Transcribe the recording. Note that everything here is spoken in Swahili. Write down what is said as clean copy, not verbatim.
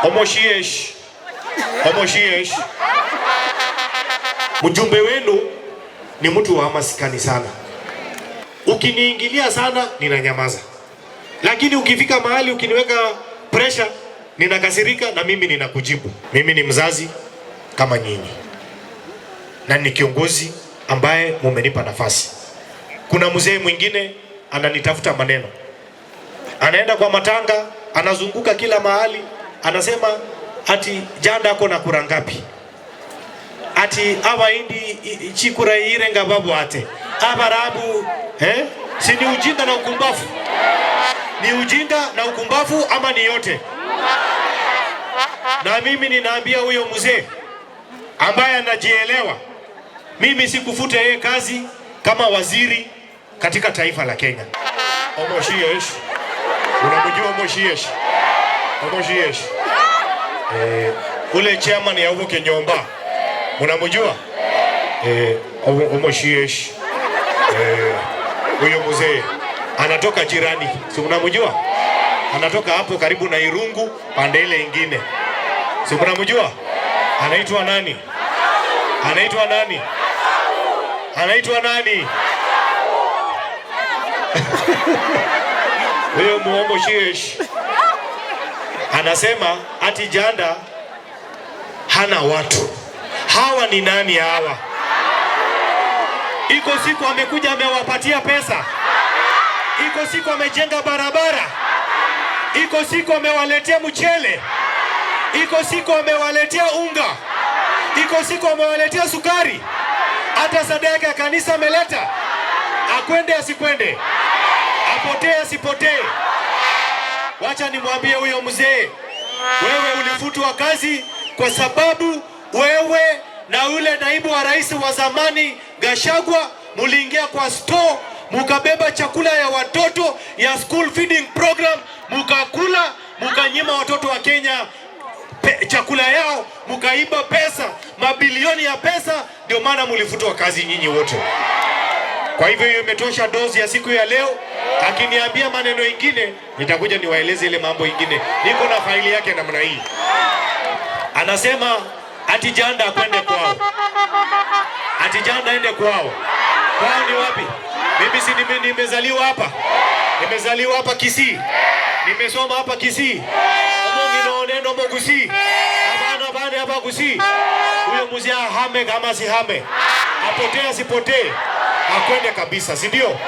Omoshiesh. Mjumbe wenu ni mtu wa maskani sana. Ukiniingilia sana ninanyamaza. Lakini ukifika mahali ukiniweka pressure ninakasirika na mimi ninakujibu. Mimi ni mzazi kama nyinyi. Na ni kiongozi ambaye mumenipa nafasi. Kuna mzee mwingine ananitafuta maneno. Anaenda kwa matanga, anazunguka kila mahali, anasema ati janda ako na kura ngapi? Ati aba indi chikura irenga babu ate. Abarabu, si ni ujinga na ukumbafu? Ni ujinga na ukumbafu ama ni yote? Na mimi ninaambia huyo mzee ambaye anajielewa, mimi sikufute yeye kazi kama waziri katika taifa la Kenya. Omoshiesh. Unamjua Omoshiesh? Omoshiesh. Ule chairman ya huko Kenyomba. Unamjua? Omoshiesh. Huyo mzee anatoka jirani. Si unamjua? Anatoka hapo karibu na Irungu pande ile nyingine. Si unamjua? Anaitwa nani? Anaitwa nani? Anaitwa nani? Huyo Omoshiesh anasema ati janda hana watu. Hawa ni nani hawa? Iko siku amekuja amewapatia pesa. Iko siku amejenga barabara. Iko siku amewaletea mchele. Iko siku amewaletea unga. Iko siku amewaletea sukari. Hata sadaka ya kanisa ameleta. Akwende asikwende, apotee asipotee. Wacha nimwambie huyo mzee, wewe ulifutwa kazi kwa sababu wewe na yule naibu wa rais wa zamani Gachagua muliingia kwa store, mukabeba chakula ya watoto ya school feeding program, mukakula, mukanyima watoto wa Kenya chakula yao, mukaiba pesa, mabilioni ya pesa. Ndio maana mulifutwa kazi nyinyi wote. Kwa hivyo hiyo imetosha dozi ya siku ya leo. Akiniambia maneno ingine nitakuja niwaeleze ile mambo ingine. Niko na faili yake namna hii. Anasema ati janda akwende kwao. Ati janda aende kwao. Kwao ni wapi? Mimi si nimezaliwa hapa. Nimezaliwa hapa Kisii. Nimesoma hapa Kisii. Omongi no neno Mogusi. Abana bane hapa Kisii. Huyo mzee hame kama si hame. Apotee asipotee. Akwende kabisa, si ndio?